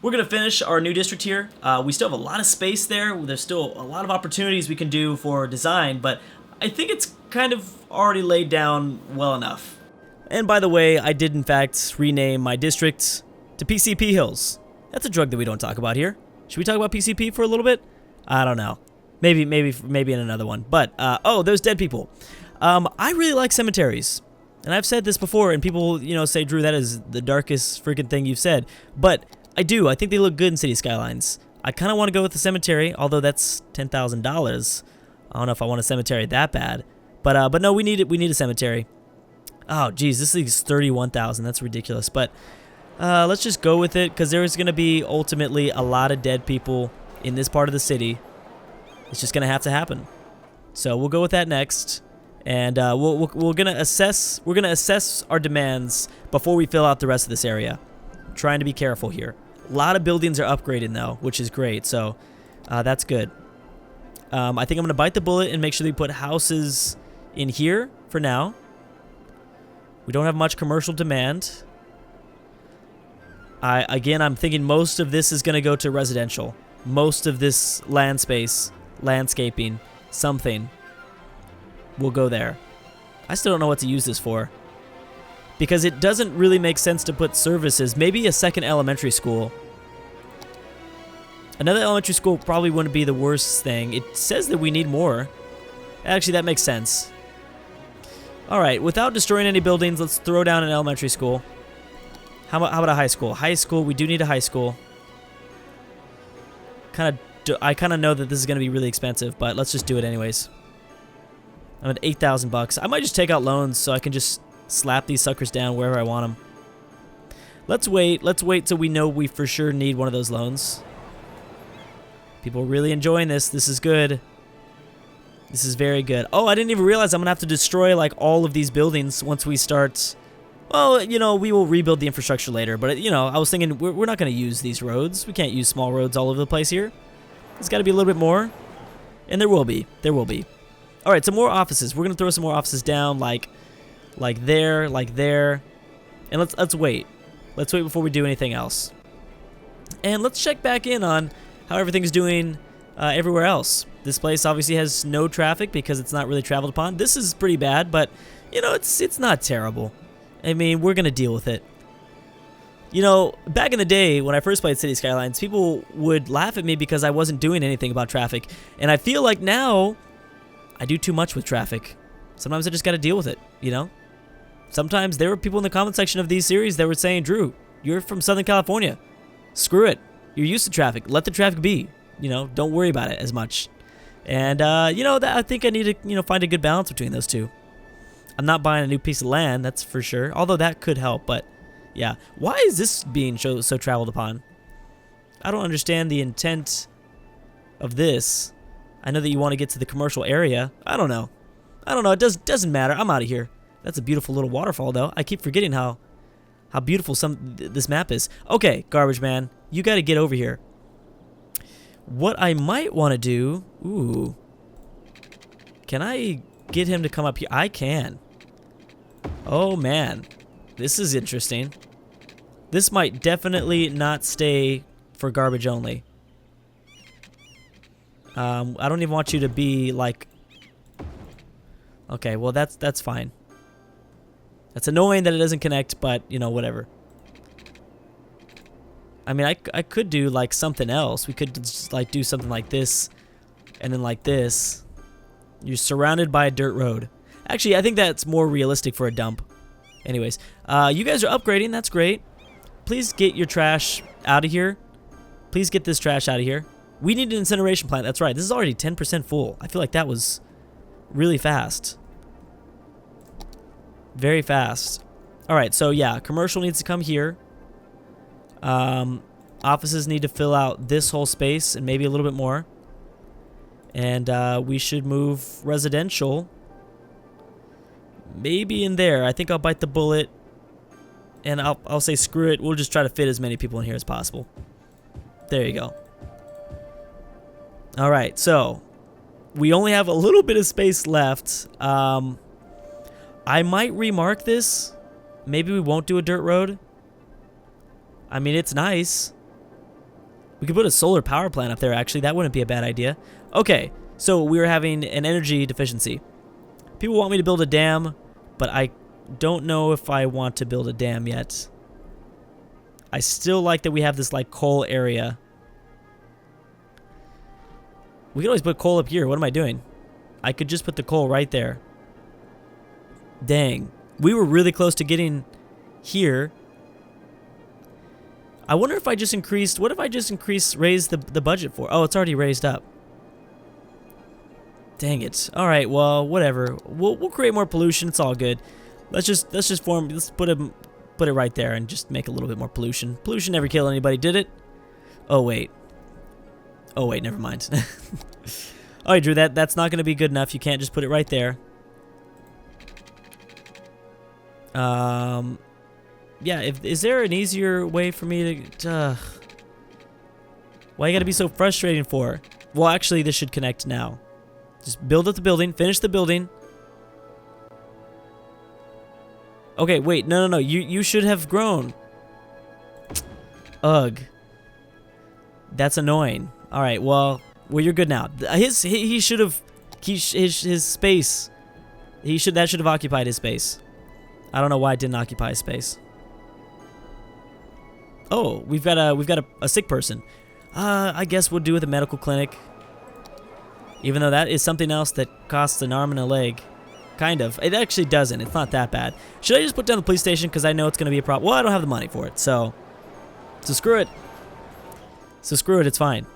we're going to finish our new district here. We still have a lot of space there. There's still a lot of opportunities we can do for design, but I think it's kind of already laid down well enough. And by the way, I did in fact rename my district to PCP Hills. That's a drug that we don't talk about here. Should we talk about PCP for a little bit? I don't know. Maybe in another one. But, oh, those dead people. I really like cemeteries. And I've said this before, and people, say, Drew, that is the darkest freaking thing you've said. But I do. I think they look good in Cities Skylines. I kind of want to go with the cemetery, although that's $10,000. I don't know if I want a cemetery that bad. But no, we need it. We need a cemetery. Oh, geez, this is 31,000. That's ridiculous. But let's just go with it, because there is going to be ultimately a lot of dead people in this part of the city. It's just going to have to happen. So we'll go with that next. And we're gonna assess our demands before we fill out the rest of this area. Trying to be careful here. A lot of buildings are upgraded though, which is great. So that's good. I think I'm gonna bite the bullet and make sure they put houses in here for now. We don't have much commercial demand. I'm thinking most of this is gonna go to residential. Most of this land space, landscaping, something. We'll go there. I still don't know what to use this for, because it doesn't really make sense to put services. Maybe a second elementary school. Another elementary school probably wouldn't be the worst thing. It says that we need more. Actually, that makes sense. Alright, without destroying any buildings, let's throw down an elementary school. How about a high school? High school, we do need a high school. I kind of know that this is going to be really expensive, but let's just do it anyways. I'm at $8,000. I might just take out loans so I can just slap these suckers down wherever I want them. Let's wait. Let's wait till we know we for sure need one of those loans. People are really enjoying this. This is good. This is very good. Oh, I didn't even realize I'm going to have to destroy like all of these buildings once we start. Well, we will rebuild the infrastructure later. But, I was thinking we're not going to use these roads. We can't use small roads all over the place here. There's got to be a little bit more. And there will be. There will be. All right, some more offices. We're gonna throw some more offices down, like there, and let's wait. Let's wait before we do anything else. And let's check back in on how everything's doing everywhere else. This place obviously has no traffic because it's not really traveled upon. This is pretty bad, but it's not terrible. I mean, we're gonna deal with it. Back in the day when I first played Cities Skylines, people would laugh at me because I wasn't doing anything about traffic, and I feel like now I do too much with traffic. Sometimes I just got to deal with it, Sometimes there were people in the comment section of these series that were saying, Drew, you're from Southern California. Screw it. You're used to traffic. Let the traffic be. Don't worry about it as much. And, I think I need to, find a good balance between those two. I'm not buying a new piece of land, that's for sure. Although that could help, but yeah. Why is this being so traveled upon? I don't understand the intent of this. I know that you want to get to the commercial area. I don't know. It doesn't matter. I'm out of here. That's a beautiful little waterfall, though. I keep forgetting how beautiful this map is. Okay, garbage man, you got to get over here. What I might want to do... Ooh. Can I get him to come up here? I can. Oh, man. This is interesting. This might definitely not stay for garbage only. I don't even want you to be like... Okay, well that's fine. That's annoying that it doesn't connect, but whatever. I mean, I could do like something else. We could just like do something like this, and then like this. You're surrounded by a dirt road. Actually, I think that's more realistic for a dump. Anyways, you guys are upgrading. That's great. Please get your trash out of here. Please get this trash out of here. We need an incineration plant. That's right. This is already 10% full. I feel like that was really fast. Very fast. All right. So, yeah. Commercial needs to come here. Offices need to fill out this whole space and maybe a little bit more. And we should move residential maybe in there. I think I'll bite the bullet. And I'll say screw it. We'll just try to fit as many people in here as possible. There you go. All right, so we only have a little bit of space left. I might remark this. Maybe we won't do a dirt road. I mean, it's nice. We could put a solar power plant up there, actually. That wouldn't be a bad idea. Okay, so we were having an energy deficiency. People want me to build a dam, but I don't know if I want to build a dam yet. I still like that we have this, like, coal area. We could always put coal up here. What am I doing? I could just put the coal right there. Dang. We were really close to getting here. I wonder if I just increased... What if I just raised the budget for... Oh, it's already raised up. Dang it. All right, well, whatever. We'll create more pollution. It's all good. Let's put it right there and just make a little bit more pollution. Pollution never killed anybody, did it? Oh, wait. Oh, wait, never mind. All right, Drew, that's not going to be good enough. You can't just put it right there. Yeah, is there an easier way for me to... why you gotta be so frustrating for? Well, actually, this should connect now. Just build up the building, finish the building. Okay, wait, no. You should have grown. Ugh. That's annoying. All right, well, you're good now. He should have his space. That should have occupied his space. I don't know why it didn't occupy his space. Oh, we've got a sick person. I guess we'll do with a medical clinic. Even though that is something else that costs an arm and a leg. Kind of. It actually doesn't. It's not that bad. Should I just put down the police station because I know it's going to be a problem? Well, I don't have the money for it, so screw it. So screw it. It's fine.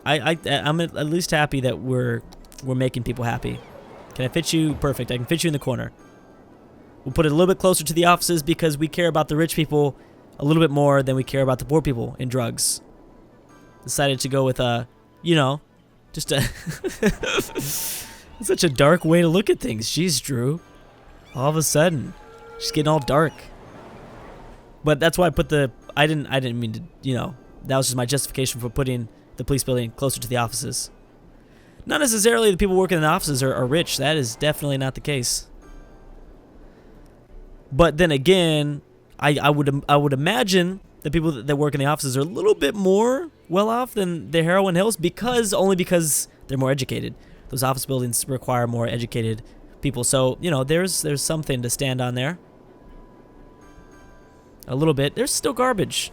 I'm at least happy that we're making people happy. Can I fit you? Perfect. I can fit you in the corner. We'll put it a little bit closer to the offices because we care about the rich people a little bit more than we care about the poor people in drugs. Decided to go with you know, just a such a dark way to look at things. Jeez, Drew. All of a sudden, just getting all dark. But that's why I put I didn't mean to, you know, that was just my justification for putting the police building closer to the offices. Not necessarily the people working in the offices are rich. That is definitely not the case. But then again, I would imagine the people that work in the offices are a little bit more well off than the Heroin Hills only because they're more educated. Those office buildings require more educated people. So, you know, there's something to stand on there. A little bit. There's still garbage.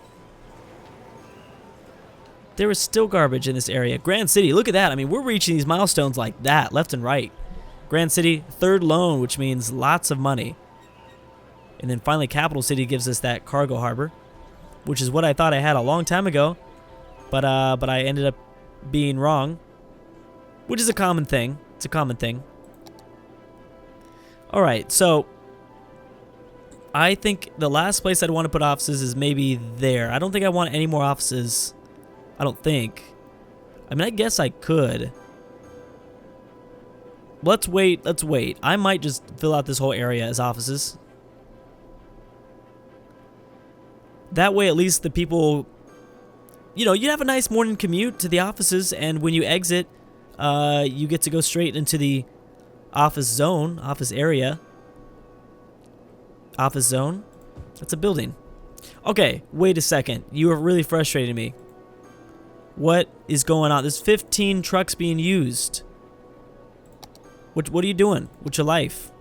There is still garbage in this area. Grand City, look at that. I mean, we're reaching these milestones like that, left and right. Grand City, third loan, which means lots of money. And then finally, Capital City gives us that cargo harbor, which is what I thought I had a long time ago, but I ended up being wrong, which is a common thing. It's a common thing. All right, so I think the last place I'd want to put offices is maybe there. I don't think I want any more offices. I don't think. I mean, I guess I could. Let's wait. Let's wait. I might just fill out this whole area as offices. That way, at least the people, you know, you have a nice morning commute to the offices, and when you exit, you get to go straight into the office zone, office area. Office zone? That's a building. Okay, wait a second. You are really frustrating me. What is going on? There's 15 trucks being used. What are you doing with your life?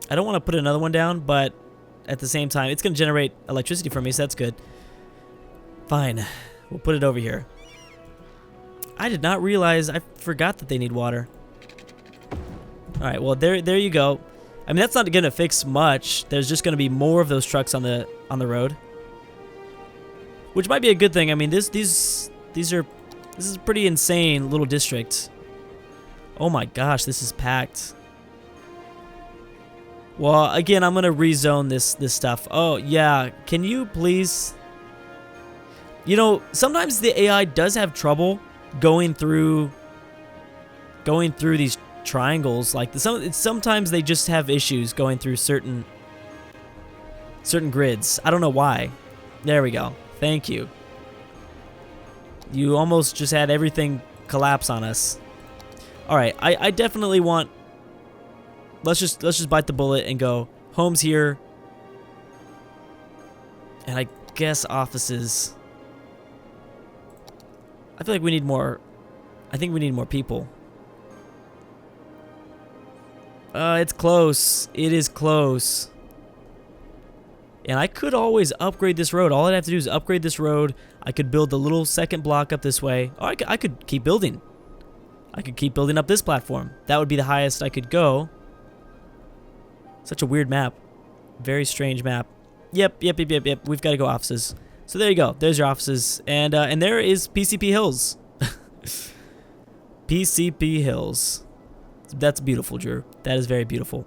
I don't want to put another one down, but at the same time, it's going to generate electricity for me, so that's good. Fine. We'll put it over here. I did not realize. I forgot that they need water. All right, well, there you go. I mean, that's not going to fix much. There's just going to be more of those trucks on the road, which might be a good thing. I mean, this is a pretty insane little district. Oh my gosh, this is packed. Well, again, I'm gonna rezone this stuff. Oh yeah, can you please? You know, sometimes the AI does have trouble going through these triangles. Like sometimes they just have issues going through certain grids. I don't know why. There we go. Thank you. You almost just had everything collapse on us. All right, I definitely want. Let's just bite the bullet and go. Home's here. And guess offices. I feel like we need more. I think we need more people. It's close. It is close. And I could always upgrade this road. All I'd have to do is upgrade this road. I could build the little second block up this way. Or I could keep building. I could keep building up this platform. That would be the highest I could go. Such a weird map. Very strange map. Yep. We've got to go offices. So there you go. There's your offices. And there is PCP Hills. PCP Hills. That's beautiful, Drew. That is very beautiful.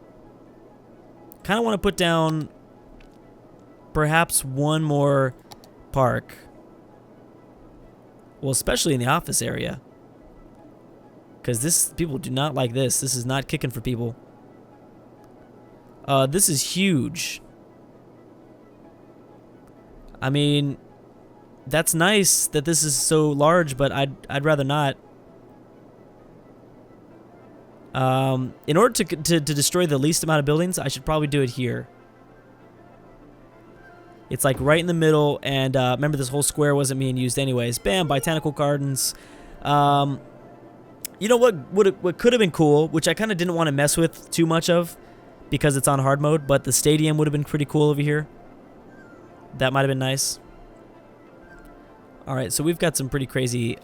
Kind of want to put down perhaps one more park. Well, especially in the office area. Because people do not like this. This is not kicking for people. This is huge. I mean, that's nice that this is so large, but I'd rather not. In order to destroy the least amount of buildings, I should probably do it here. It's like right in the middle, and remember this whole square wasn't being used anyways. Bam, botanical gardens. You know what could have been cool, which I kind of didn't want to mess with too much of because it's on hard mode, but the stadium would have been pretty cool over here. That might have been nice. All right, so we've got some pretty crazy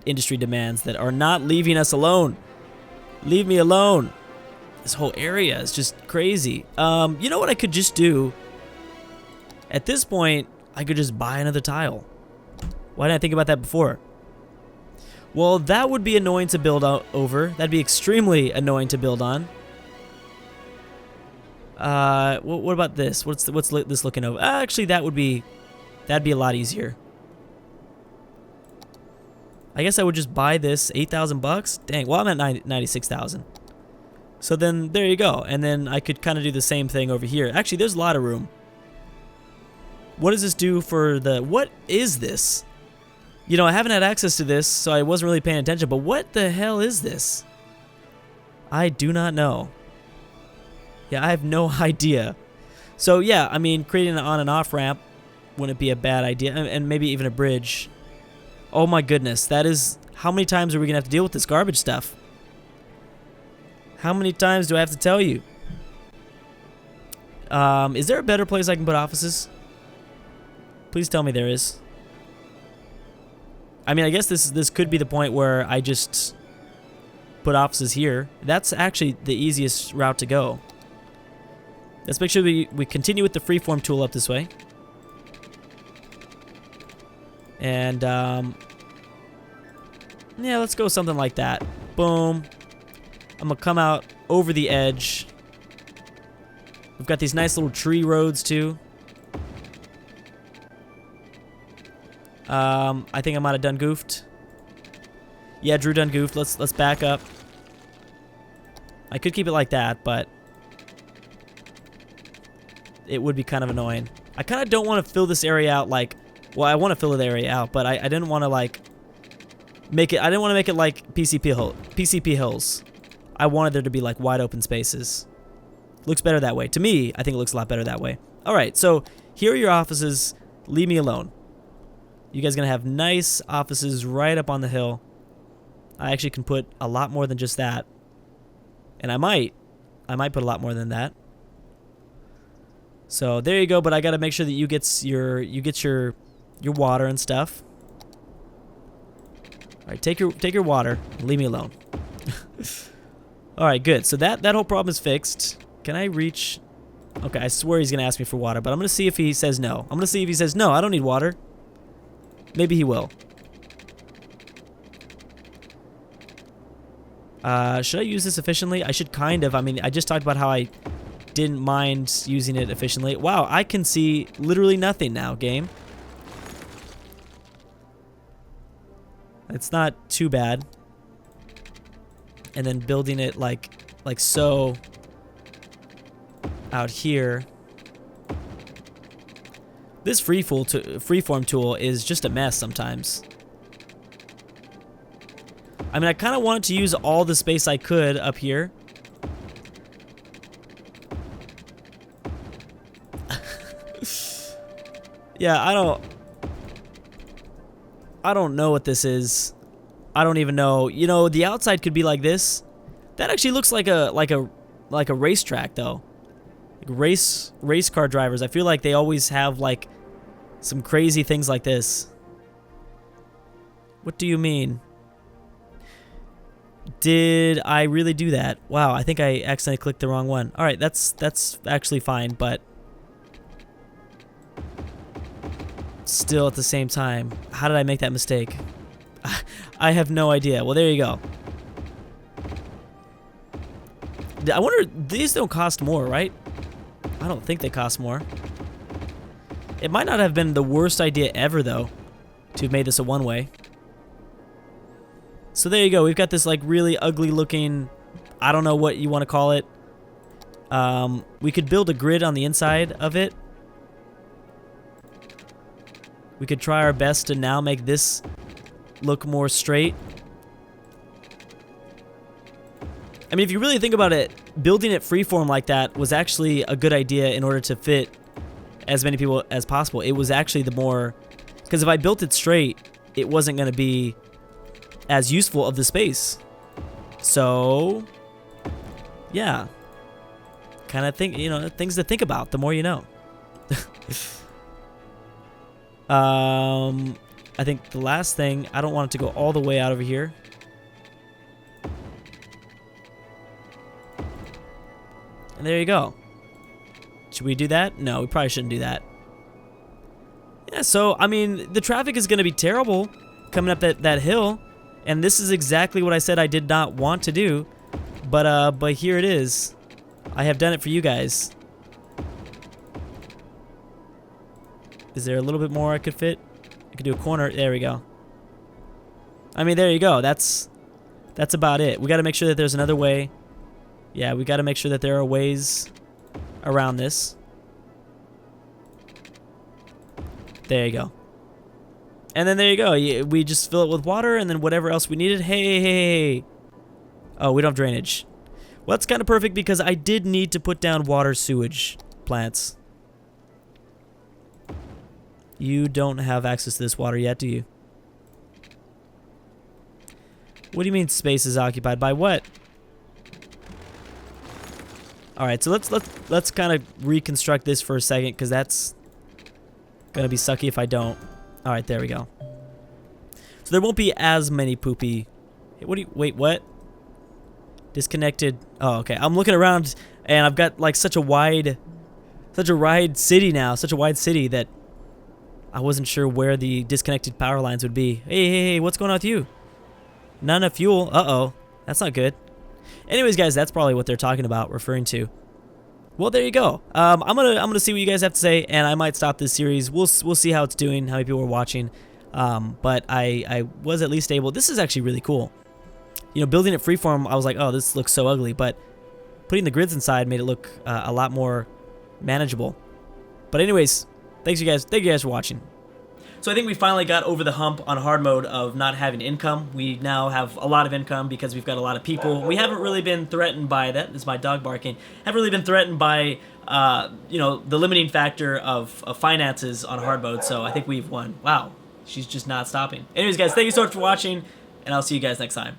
industry demands that are not leaving us alone. Leave me alone. This whole area is just crazy. You know what I could just do? At this point, I could just buy another tile. Why didn't I think about that before? Well, that would be annoying to build over. That'd be extremely annoying to build on. What about this? What's this looking over? Actually, that'd be a lot easier. I guess I would just buy this, 8,000 bucks. Dang, well, I'm at 96,000. So then there you go, and then I could kind of do the same thing over here. Actually, there's a lot of room. What does this do for the? What is this? You know, I haven't had access to this, so I wasn't really paying attention. But what the hell is this? I do not know. Yeah, I have no idea. So yeah, I mean, creating an on and off ramp wouldn't be a bad idea, and maybe even a bridge. Oh my goodness, that is... How many times are we going to have to deal with this garbage stuff? How many times do I have to tell you? Is there a better place I can put offices? Please tell me there is. I mean, I guess this could be the point where I just put offices here. That's actually the easiest route to go. Let's make sure we continue with the freeform tool up this way. And, yeah, let's go something like that. Boom. I'm going to come out over the edge. We've got these nice little tree roads, too. I think I might have done goofed. Yeah, Drew done goofed. Let's back up. I could keep it like that, but it would be kind of annoying. I kind of don't want to fill this area out like... Well, I want to fill the area out, but I didn't want to like make it. I didn't want to make it like PCP Hills. I wanted there to be like wide open spaces. Looks better that way. To me, I think it looks a lot better that way. All right, so here are your offices. Leave me alone. You guys are gonna have nice offices right up on the hill. I actually can put a lot more than just that, and I might put a lot more than that. So there you go. But I got to make sure that you get your water and stuff. All right, take your water. And leave me alone. All right, good. So that whole problem is fixed. Can I reach? Okay, I swear he's gonna ask me for water, but I'm gonna see if he says no. I'm gonna see if he says no. I don't need water. Maybe he will. Should I use this efficiently? I should kind of. I mean, I just talked about how I didn't mind using it efficiently. Wow, I can see literally nothing now, game. It's not too bad. And then building it like so out here. This freeform tool is just a mess sometimes. I mean, I kind of wanted to use all the space I could up here. Yeah, I don't know what this is. I don't even know. You know, the outside could be like this. That actually looks like a racetrack though. Like race car drivers. I feel like they always have like some crazy things like this. What do you mean? Did I really do that? Wow, I think I accidentally clicked the wrong one. All right, that's actually fine, but still at the same time, how did I make that mistake? I have no idea. Well, there you go. I wonder, these don't cost more, right? I don't think they cost more. It might not have been the worst idea ever, though, to have made this a one-way. So there you go. We've got this like really ugly looking, I don't know what you want to call it. We could build a grid on the inside of it. We could try our best to now make this look more straight. I mean, if you really think about it, building it freeform like that was actually a good idea in order to fit as many people as possible. It was actually the more... Because if I built it straight, it wasn't going to be as useful of the space. So, yeah. Kind of think, you know, things to think about, the more you know. I think the last thing, I don't want it to go all the way out over here. And there you go. Should we do that? No, we probably shouldn't do that. Yeah, so, I mean, the traffic is going to be terrible coming up that hill. And this is exactly what I said I did not want to do. But here it is. I have done it for you guys. Is there a little bit more I could fit? I could do a corner. There we go. I mean, there you go. That's about it. We got to make sure that there's another way. Yeah, we got to make sure that there are ways around this. There you go. And then there you go. We just fill it with water and then whatever else we needed. Hey. Oh, we don't have drainage. Well, that's kind of perfect because I did need to put down water sewage plants. You don't have access to this water yet, do you? What do you mean space is occupied by what? All right, so let's kind of reconstruct this for a second because that's gonna be sucky if I don't. All right, there we go. So there won't be as many poopy. Wait, what? Disconnected. Oh, okay. I'm looking around and I've got like such a wide city now, such a wide city that I wasn't sure where the disconnected power lines would be. Hey, what's going on with you? Not enough fuel. Uh-oh. That's not good. Anyways, guys, that's probably what they're talking about, referring to. Well, there you go. I'm gonna see what you guys have to say, and I might stop this series. We'll see how it's doing, how many people are watching. But I was at least able. This is actually really cool. You know, building it freeform, I was like, oh, this looks so ugly. But putting the grids inside made it look a lot more manageable. But anyways, thank you guys for watching. So I think we finally got over the hump on hard mode of not having income. We now have a lot of income because we've got a lot of people. We haven't really been threatened by that. This is my dog barking. Haven't really been threatened by you know, the limiting factor of finances on hard mode. So I think we've won. Wow, she's just not stopping. Anyways, guys, thank you so much for watching, and I'll see you guys next time.